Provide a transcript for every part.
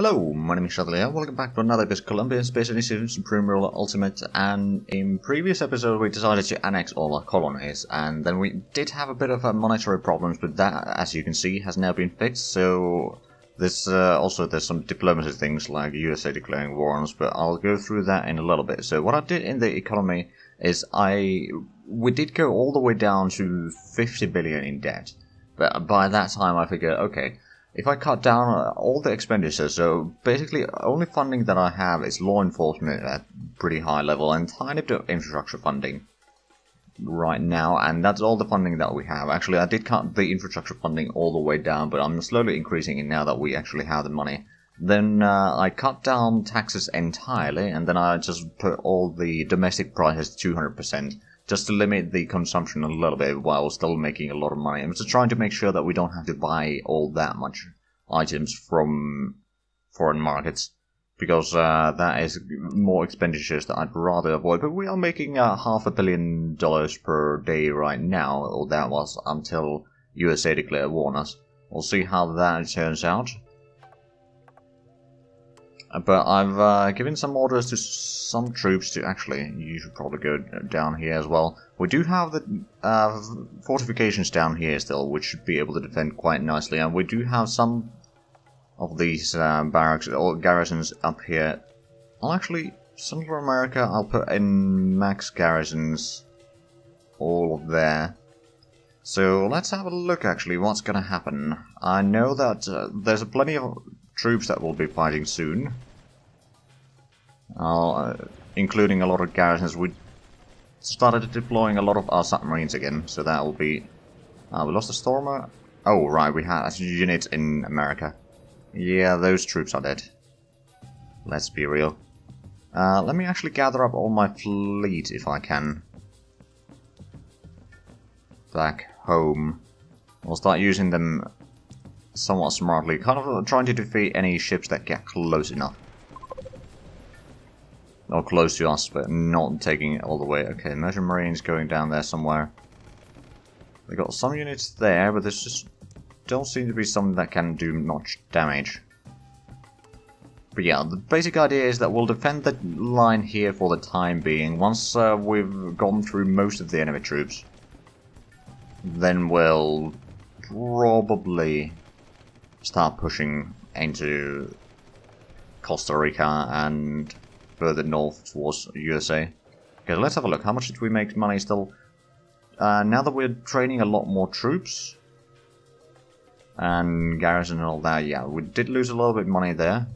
Hello, my name is Chevalier. Welcome back to another episode of Colombian Space Initiative Supreme Ruler Ultimate, and in previous episode we decided to annex all our colonies, and then we did have a bit of monetary problems, but that, as you can see, has now been fixed. So there's some diplomacy things like USA declaring war on us, but I'll go through that in a little bit. So what I did in the economy is we did go all the way down to 50 billion in debt, but by that time I figured, okay, if I cut down all the expenditures, so basically only funding that I have is law enforcement at pretty high level and tiny bit of infrastructure funding right now, and that's all the funding that we have. Actually, I did cut the infrastructure funding all the way down, but I'm slowly increasing it now that we actually have the money. Then I cut down taxes entirely, and then I just put all the domestic prices to 200%. Just to limit the consumption a little bit while still making a lot of money. I'm just trying to make sure that we don't have to buy all that much items from foreign markets, because that is more expenditures that I'd rather avoid. But we are making $500 million per day right now, or that was until USA declare war on us. We'll see how that turns out. But I've given some orders to some troops to actually, you should probably go down here as well. We do have the fortifications down here still, which should be able to defend quite nicely. And we do have some of these barracks or garrisons up here. Central America, I'll put in max garrisons all of there. So let's have a look actually what's going to happen. I know that there's plenty of troops that will be fighting soon, including a lot of garrisons. We started deploying a lot of our submarines again, so that will be... we lost a Stormer. Oh right, we had units in America. Yeah, those troops are dead. Let's be real. Let me actually gather up all my fleet if I can. Back home. We'll start using them somewhat smartly, kind of trying to defeat any ships that get close enough. Or close to us, but not taking it all the way. Okay, Merchant Marines going down there somewhere. We got some units there, but there's just don't seem to be something that can do much damage. But yeah, the basic idea is that we'll defend the line here for the time being. Once we've gone through most of the enemy troops, then we'll probably start pushing into Costa Rica and further north towards USA. Okay, let's have a look. How much did we make money still? Now that we're training a lot more troops and garrison and all that, yeah, we did lose a little bit of money there.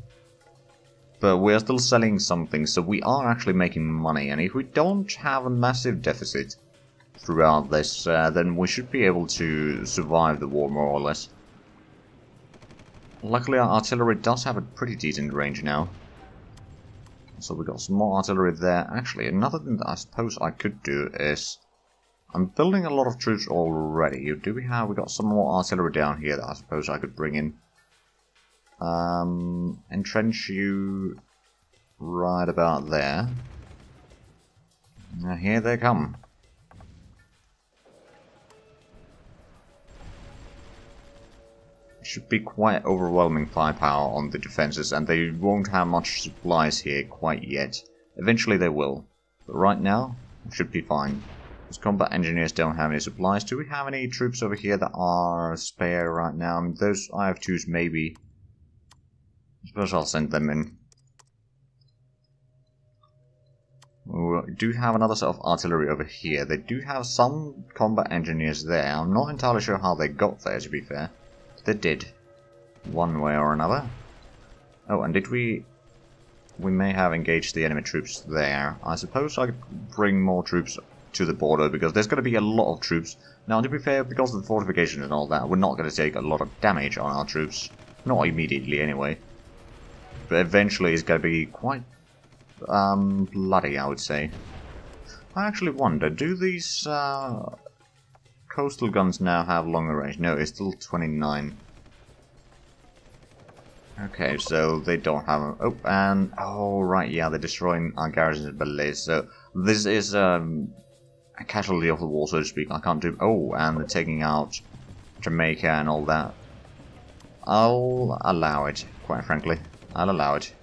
But we're still selling something, so we are actually making money. And if we don't have a massive deficit throughout this, then we should be able to survive the war more or less. Luckily our artillery does have a pretty decent range now. So we got some more artillery there. Actually, another thing that I suppose I could do is... I'm building a lot of troops already. We got some more artillery down here that I suppose I could bring in. Entrench you right about there. Now here they come. Should be quite overwhelming firepower on the defenses, and they won't have much supplies here quite yet. Eventually they will, but right now it should be fine. Those combat engineers don't have any supplies. Do we have any troops over here that are spare right now? I mean, those IF2s maybe. I suppose I'll send them in. We do have another set of artillery over here. They do have some combat engineers there. I'm not entirely sure how they got there, to be fair. They did, one way or another. Oh, and did we may have engaged the enemy troops there. I suppose I could bring more troops to the border, because there's going to be a lot of troops. Now, to be fair, because of the fortification and all that, we're not going to take a lot of damage on our troops. Not immediately, anyway. But eventually it's going to be quite bloody, I would say. I actually wonder, do these coastal guns now have longer range? No, it's still 29. Okay, so they don't have a... Oh, and... Oh, right, yeah, they're destroying our garrisons at Belize. So this is a casualty of the war, so to speak. I can't do... Oh, and they're taking out Jamaica and all that. I'll allow it, quite frankly. I'll allow it.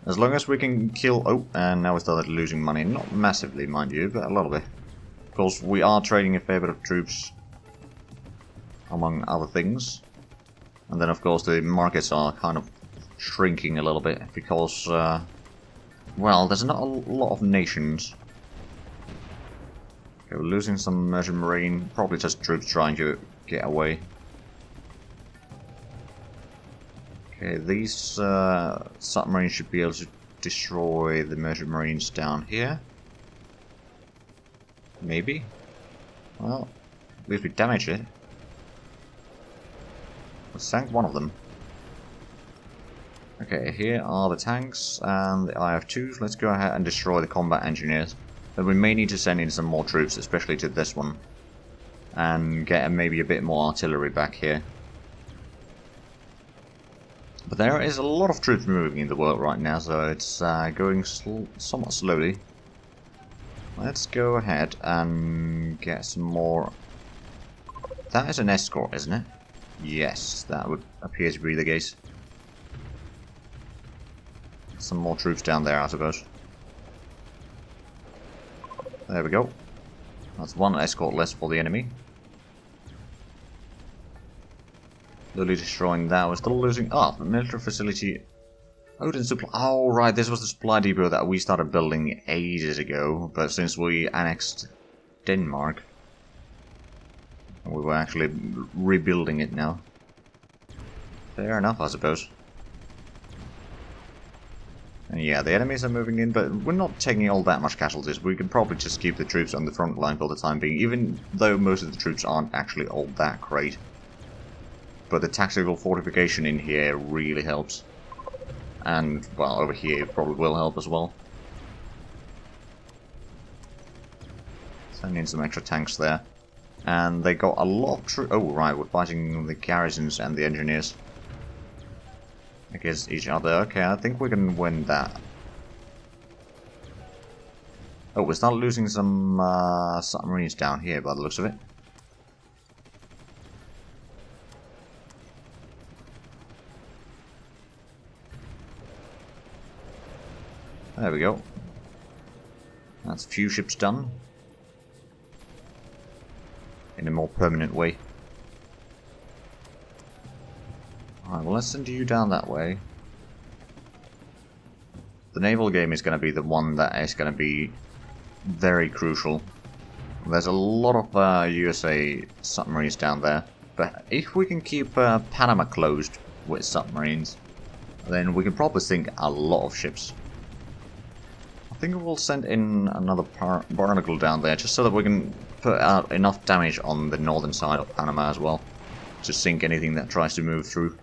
As long as we can kill... Oh, and now we started losing money. Not massively, mind you, but a little bit. Of course, we are trading a fair bit of troops, among other things. And then, of course, the markets are kind of shrinking a little bit, because, well, there's not a lot of nations. Okay, we're losing some merchant marine, probably just troops trying to get away. Okay, these submarines should be able to destroy the merchant marines down here. Maybe? Well, at least we damaged it. We sank one of them. Okay, here are the tanks and the IF-2s. Let's go ahead and destroy the combat engineers. But we may need to send in some more troops, especially to this one. And get maybe a bit more artillery back here. But there is a lot of troops moving in the world right now, so it's going somewhat slowly. Let's go ahead and get some more... That is an escort, isn't it? Yes, that would appear to be the case. Some more troops down there, I suppose. There we go. That's one escort less for the enemy. Slowly destroying that. We're still losing... Ah, the military facility... Odin supply... Oh, right, this was the supply depot that we started building ages ago. But since we annexed Denmark, we were actually rebuilding it now. Fair enough, I suppose. And yeah, the enemies are moving in, but we're not taking all that much casualties. We can probably just keep the troops on the front line for the time being, even though most of the troops aren't actually all that great. But the tactical fortification in here really helps. And, well, over here it probably will help as well. Send in some extra tanks there. And they got a lot of troops. Oh, right, we're fighting the garrisons and the engineers against each other. Okay, I think we can win that. Oh, we start losing some submarines down here by the looks of it. There we go. That's a few ships done. In a more permanent way. Alright, well, let's send you down that way. The naval game is going to be the one that is going to be very crucial. There's a lot of USA submarines down there. But if we can keep Panama closed with submarines, then we can probably sink a lot of ships. I think we'll send in another barnacle down there, just so that we can put out enough damage on the northern side of Panama as well, to sink anything that tries to move through.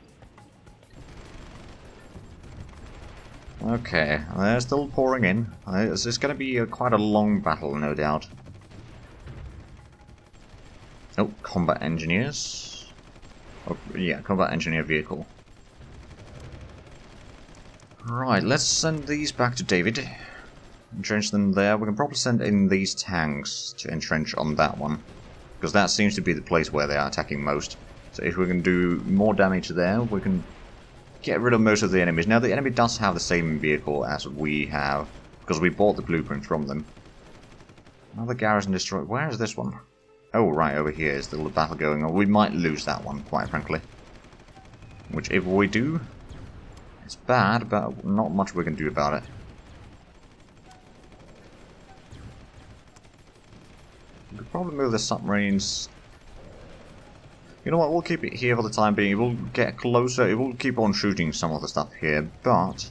Okay, they're still pouring in. It's going to be quite a long battle, no doubt. Oh, combat engineers. Oh, yeah, combat engineer vehicle. Right, let's send these back to David. Entrench them there. We can probably send in these tanks to entrench on that one, because that seems to be the place where they are attacking most. So if we can do more damage there, we can get rid of most of the enemies. Now the enemy does have the same vehicle as we have, because we bought the blueprint from them. Another garrison destroyed. Where is this one? Oh, right, over here is still the battle going on. We might lose that one, quite frankly. Which, if we do, it's bad, but not much we can do about it. We could probably move the submarines. You know what, we'll keep it here for the time being. It will get closer, it will keep on shooting some of the stuff here, but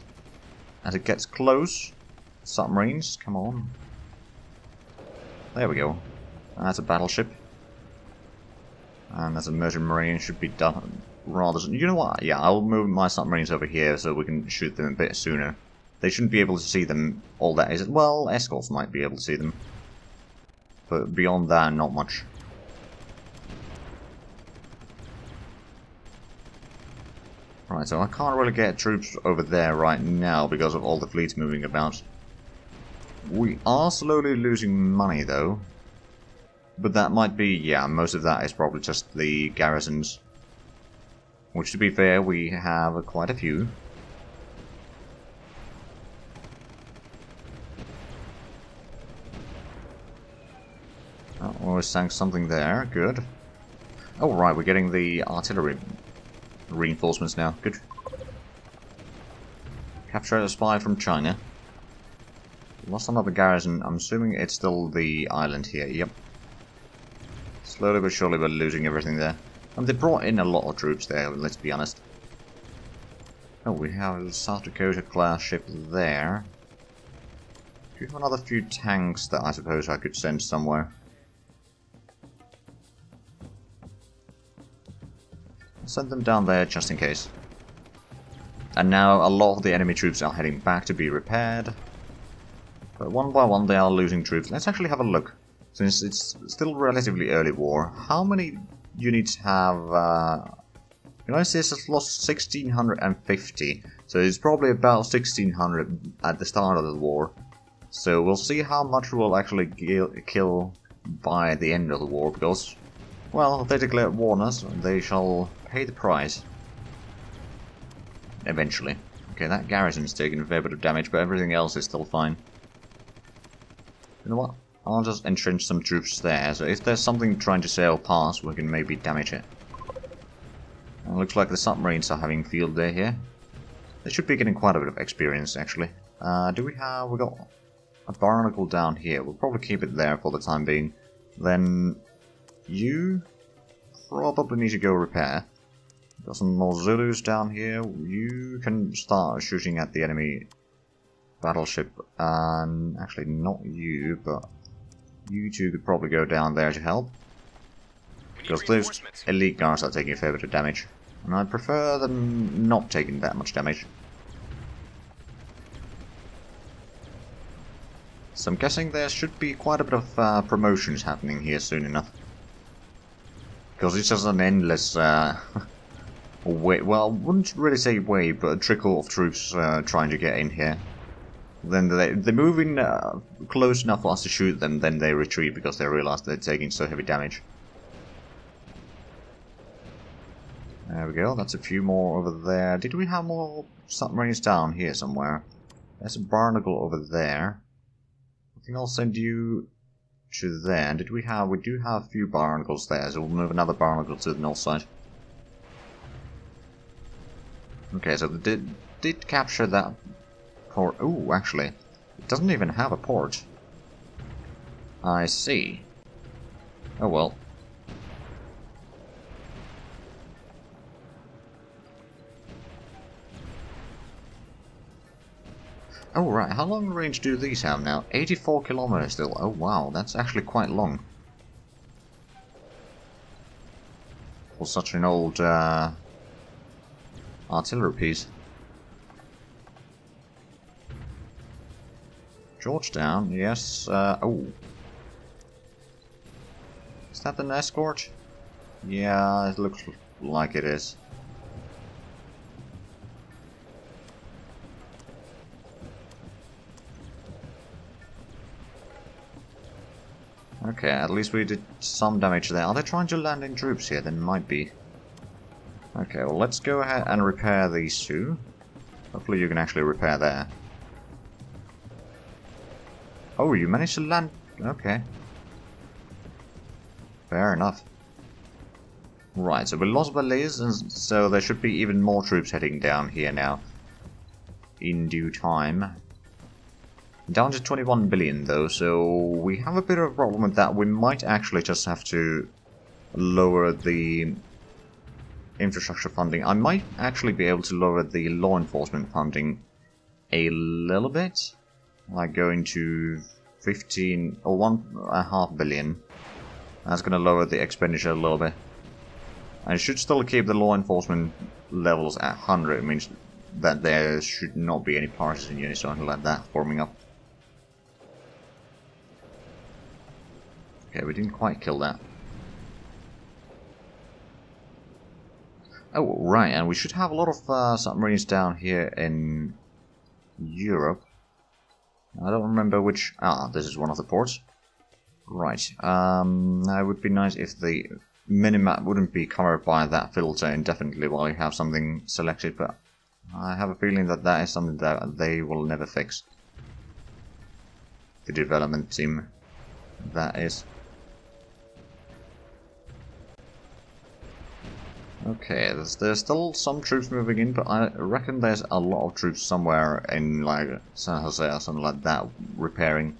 as it gets close, submarines, come on. There we go. That's a battleship. And that's a merchant marine, should be done rather soon. You know what, yeah, I'll move my submarines over here so we can shoot them a bit sooner. They shouldn't be able to see them all that is. Well, escorts might be able to see them. But beyond that, not much. Right, so I can't really get troops over there right now because of all the fleets moving about. We are slowly losing money though. But that might be, yeah, most of that is probably just the garrisons Which, to be fair, we have quite a few. Oh, we sank something there. Good. Oh, right, we're getting the artillery reinforcements now. Good. Capture a spy from China. Lost another garrison. I'm assuming it's still the island here. Yep. Slowly but surely we're losing everything there. And they brought in a lot of troops there, let's be honest. Oh, we have a South Dakota class ship there. Do you have another few tanks that I suppose I could send somewhere? I'll send them down there just in case. And now a lot of the enemy troops are heading back to be repaired. But one by one they are losing troops. Let's actually have a look. Since it's still relatively early war, how many units have... United States has lost 1,650. So it's probably about 1,600 at the start of the war. So we'll see how much we'll actually kill by the end of the war, because, well, they declared war on us, they shall pay the price. Eventually. Okay, that garrison's taken a fair bit of damage, but everything else is still fine. You know what? I'll just entrench some troops there, so if there's something trying to sail past, we can maybe damage it. It looks like the submarines are having field day here. They should be getting quite a bit of experience, actually. We got a barnacle down here. We'll probably keep it there for the time being. Then you probably need to go repair. Got some more Zulus down here. You can start shooting at the enemy battleship. And actually not you, but you two could probably go down there to help. Because those elite guards are taking a fair bit of damage. And I prefer them not taking that much damage. So I'm guessing there should be quite a bit of promotions happening here soon enough. Because it's just an endless wave. Well, I wouldn't really say wave, but a trickle of troops trying to get in here. Then they move in close enough for us to shoot them, then they retreat because they realize they're taking so heavy damage. There we go, that's a few more over there. Did we have more submarines down here somewhere? There's a barnacle over there. I think I'll send you to there. And we do have a few barnacles there, so we'll move another barnacle to the north side. Okay, so they did capture that port. Ooh, actually, it doesn't even have a port. I see. Oh well. Oh right, how long range do these have now? 84 kilometers still. Oh wow, that's actually quite long. For such an old artillery piece. Georgetown, yes. Oh. Is that an escort? Yeah, it looks like it is. Okay, at least we did some damage there. Are they trying to land in troops here? There might be. Okay, well let's go ahead and repair these two. Hopefully you can actually repair there. Oh, you managed to land... Okay. Fair enough. Right, so we lost Belize, and so there should be even more troops heading down here now. In due time. Down to 21 billion though, so we have a bit of a problem with that. We might actually just have to lower the infrastructure funding. I might actually be able to lower the law enforcement funding a little bit. Like going to 15 or 1.5 billion. That's going to lower the expenditure a little bit. I should still keep the law enforcement levels at 100. It means that there should not be any partisan units or anything like that forming up. Okay, we didn't quite kill that. Oh, right, and we should have a lot of submarines down here in Europe. I don't remember which... Ah, this is one of the ports. Right, it would be nice if the minimap wouldn't be covered by that filter indefinitely while you have something selected, but I have a feeling that that is something that they will never fix. The development team, that is. Okay, there's still some troops moving in, but I reckon there's a lot of troops somewhere in like San Jose or something like that repairing,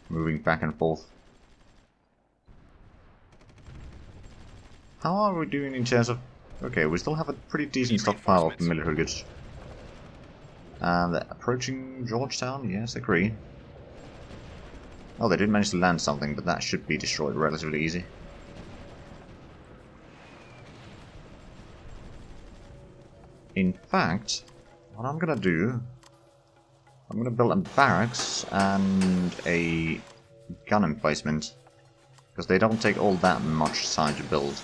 moving back and forth. How are we doing in terms of... Okay, we still have a pretty decent stockpile of military goods. And approaching Georgetown, yes, agree. Oh, they did manage to land something, but that should be destroyed relatively easy. In fact, what I'm gonna do... I'm gonna build a barracks and a gun emplacement. Because they don't take all that much time to build.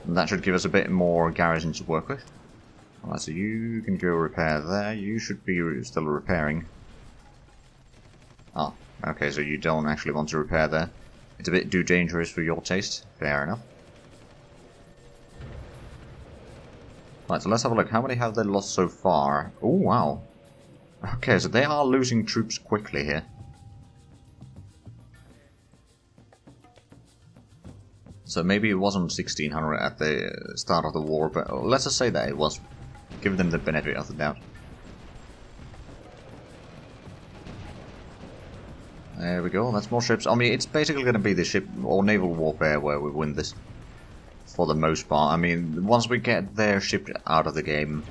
And that should give us a bit more garrison to work with. Alright, so you can go repair there. You should be still repairing. Oh, okay, so you don't actually want to repair there. It's a bit too dangerous for your taste. Fair enough. Right, so let's have a look. How many have they lost so far? Oh, wow. Okay, so they are losing troops quickly here. So maybe it wasn't 1600 at the start of the war, but let's just say that it was. Give them the benefit of the doubt. There we go, that's more ships. I mean, it's basically going to be the ship or naval warfare where we win this. For the most part. I mean, once we get their ship out of the game,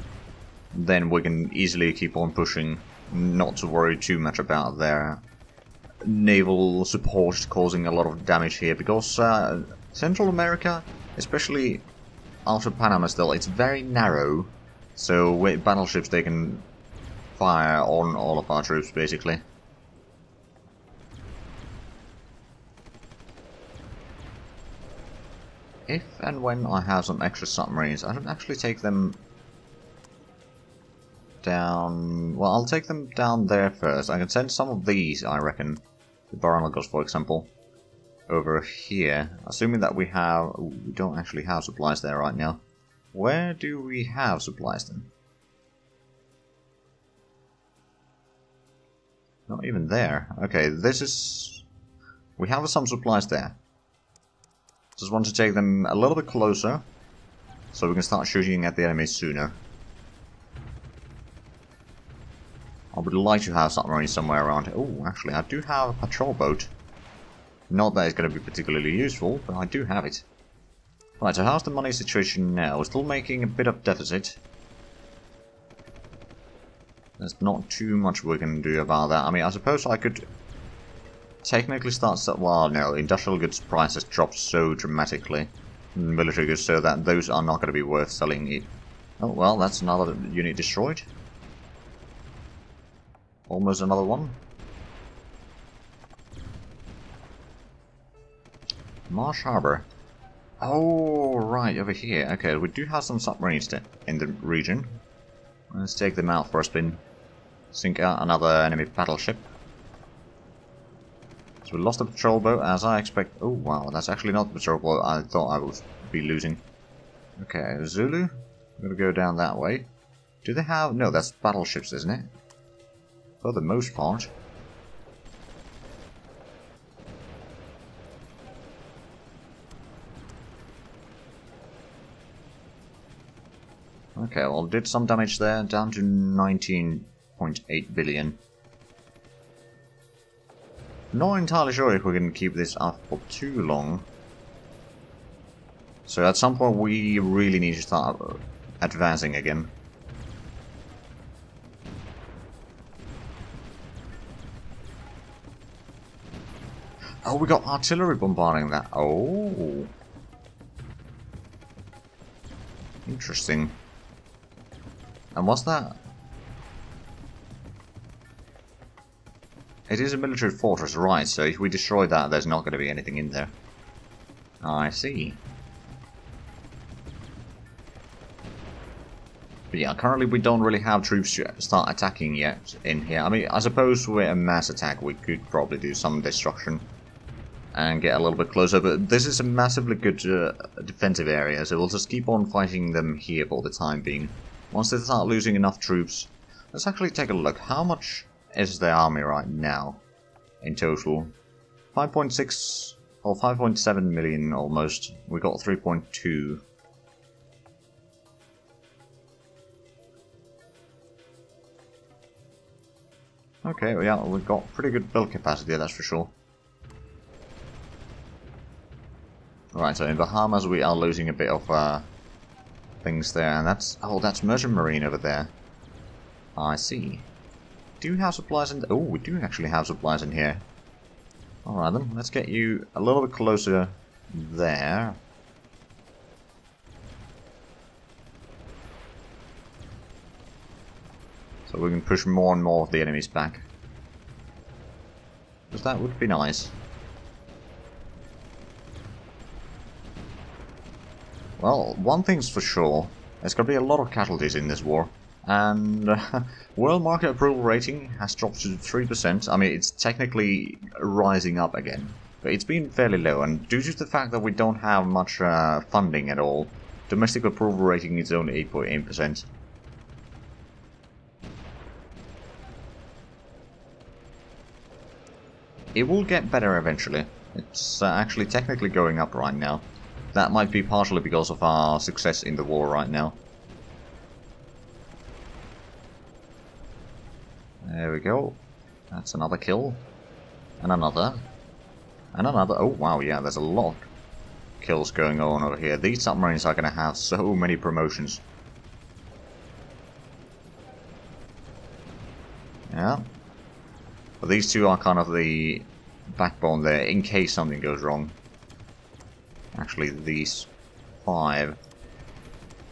then we can easily keep on pushing, not to worry too much about their naval support causing a lot of damage here, because Central America, especially after Panama still, it's very narrow, so with battleships they can fire on all of our troops basically. If and when I have some extra submarines, I don't actually take them down... Well, I'll take them down there first. I can send some of these, I reckon, the Baronicos, for example, over here. Assuming that we have... we don't actually have supplies there right now. Where do we have supplies then? Not even there. Okay, this is... we have some supplies there. Just want to take them a little bit closer, so we can start shooting at the enemy sooner. I would like to have submarines somewhere around here. Oh, actually, I do have a patrol boat. Not that it's going to be particularly useful, but I do have it. Right, so how's the money situation now? We're still making a bit of deficit. There's not too much we can do about that. I mean, I suppose I could... technically starts that, well, no, industrial goods prices dropped so dramatically, military goods, so that those are not going to be worth selling it. Oh, well, that's another unit destroyed. Almost another one. Marsh Harbor. Oh, right, over here. Okay, we do have some submarines in the region. Let's take them out for a spin. Sink out another enemy battleship. So we lost the patrol boat, as I expect. Oh wow, that's actually not the patrol boat I thought I would be losing. Okay, Zulu. I'm gonna go down that way. Do they have... no, that's battleships, isn't it? For the most part. Okay, well, did some damage there, down to 19.8 billion. Not entirely sure if we can keep this up for too long. So at some point we really need to start advancing again. Oh, we got artillery bombarding that. Oh. Interesting. And what's that? It is a military fortress, right, so if we destroy that, there's not going to be anything in there. I see. But yeah, currently we don't really have troops to start attacking yet in here. I mean, I suppose with a mass attack we could probably do some destruction and get a little bit closer, but this is a massively good defensive area, so we'll just keep on fighting them here for the time being. Once they start losing enough troops, let's actually take a look. How much is the army right now in total? 5.6 or 5.7 million almost. We got 3.2. Okay, well, yeah, we've got pretty good build capacity, that's for sure. Right, so in Bahamas we are losing a bit of things there, and that's... Oh, that's Merchant Marine over there. I see. Do we have supplies in... Oh, we do actually have supplies in here. Alright then, let's get you a little bit closer there. So we can push more and more of the enemies back. Because that would be nice. Well, one thing's for sure, there's going to be a lot of casualties in this war. And world market approval rating has dropped to 3%. I mean, it's technically rising up again. But it's been fairly low, and due to the fact that we don't have much funding at all, domestic approval rating is only 8.8%. It will get better eventually. It's actually technically going up right now. That might be partially because of our success in the war right now. There we go. That's another kill. And another. And another. Oh wow, yeah, there's a lot of kills going on over here. These submarines are going to have so many promotions. Yeah. But these two are kind of the backbone there, in case something goes wrong. Actually, these 5.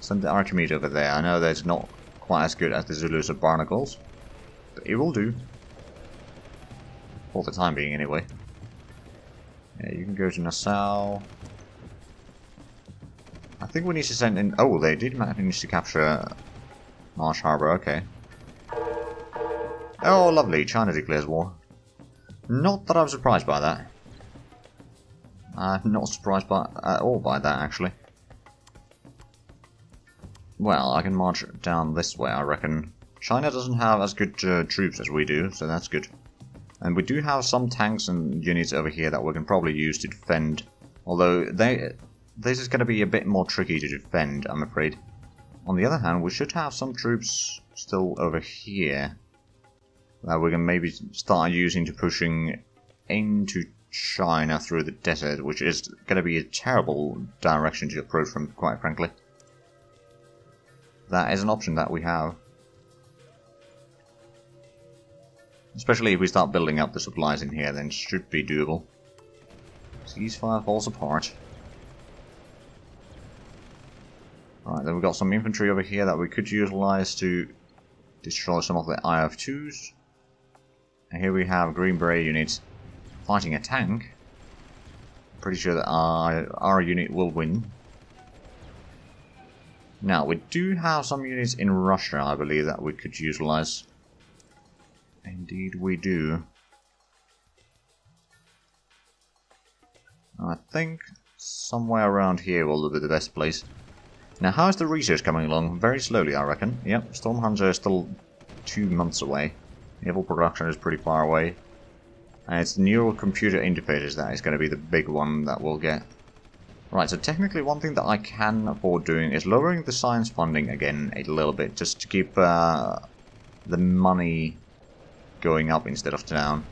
Send the Archimedes over there. I know that it's not quite as good as the Zulus or Barnacles, but it will do. For the time being, anyway. Yeah, you can go to Nassau. I think we need to send in... Oh, they did manage to capture Marsh Harbour, okay. Oh, lovely. China declares war. Not that I'm surprised by that. I'm not surprised at all by that, actually. Well, I can march down this way, I reckon. China doesn't have as good troops as we do, so that's good. And we do have some tanks and units over here that we can probably use to defend. Although, this is going to be a bit more tricky to defend, I'm afraid. On the other hand, we should have some troops still over here that we can maybe start using to pushing into China through the desert, which is going to be a terrible direction to approach from, quite frankly. That is an option that we have. Especially if we start building up the supplies in here, then it should be doable. Ceasefire falls apart. Right, then we've got some infantry over here that we could utilize to destroy some of the IF-2s. And here we have Green Beret units fighting a tank. Pretty sure that our unit will win. Now, we do have some units in Russia, I believe, that we could utilize. Indeed we do. I think somewhere around here will be the best place. Now, how is the research coming along? Very slowly, I reckon. Yep, Storm Hunter is still 2 months away. Naval production is pretty far away. And it's neural computer interfaces that is going to be the big one that we'll get. Right, so technically one thing that I can afford doing is lowering the science funding again a little bit, just to keep the money going up instead of down.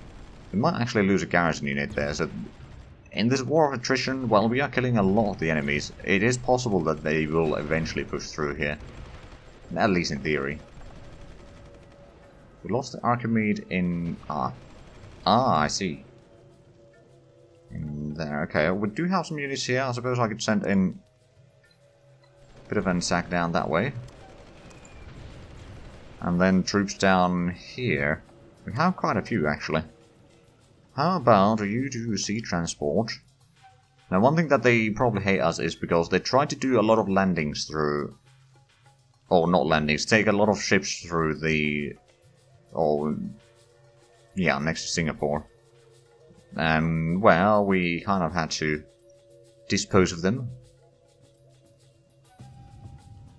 We might actually lose a garrison unit there, so in this war of attrition, while we are killing a lot of the enemies, it is possible that they will eventually push through here. At least in theory. We lost the Archimede in... I see. In there, okay. We do have some units here. I suppose I could send in a bit of an sack down that way. And then troops down here. We have quite a few, actually. How about you do sea transport? Now, one thing that they probably hate us is because they try to do a lot of landings through... Or not landings, take a lot of ships through the... Or... Yeah, next to Singapore. And, well, we kind of had to dispose of them.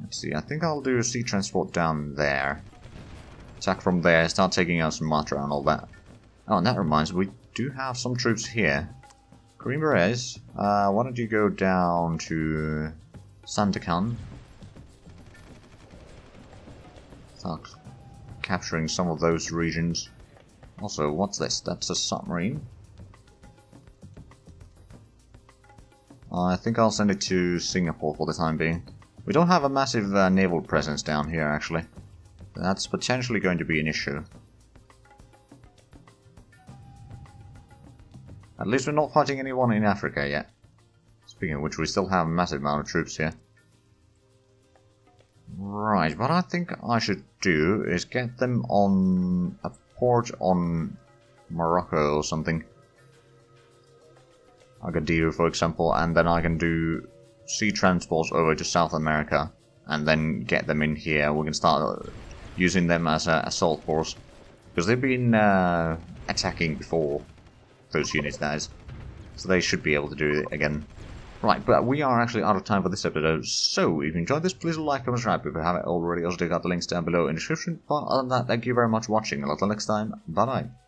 Let's see, I think I'll do a sea transport down there. Attack from there, start taking out Sumatra and all that. Oh, and that reminds me, we do have some troops here. Green Berets, why don't you go down to Sandakan? Start capturing some of those regions. Also, what's this? That's a submarine. I think I'll send it to Singapore for the time being. We don't have a massive naval presence down here, actually. That's potentially going to be an issue. At least we're not fighting anyone in Africa yet. Speaking of which, we still have a massive amount of troops here. Right, what I think I should do is get them on a port on Morocco or something. Agadir, for example, and then I can do sea transports over to South America and then get them in here. We can start using them as an assault force. Because they've been attacking before, those units, that is. So they should be able to do it again. Right, but we are actually out of time for this episode, so if you enjoyed this, please like, comment, subscribe if you haven't already. Also, check out the links down below in the description. But other than that, thank you very much for watching, and until next time, bye-bye.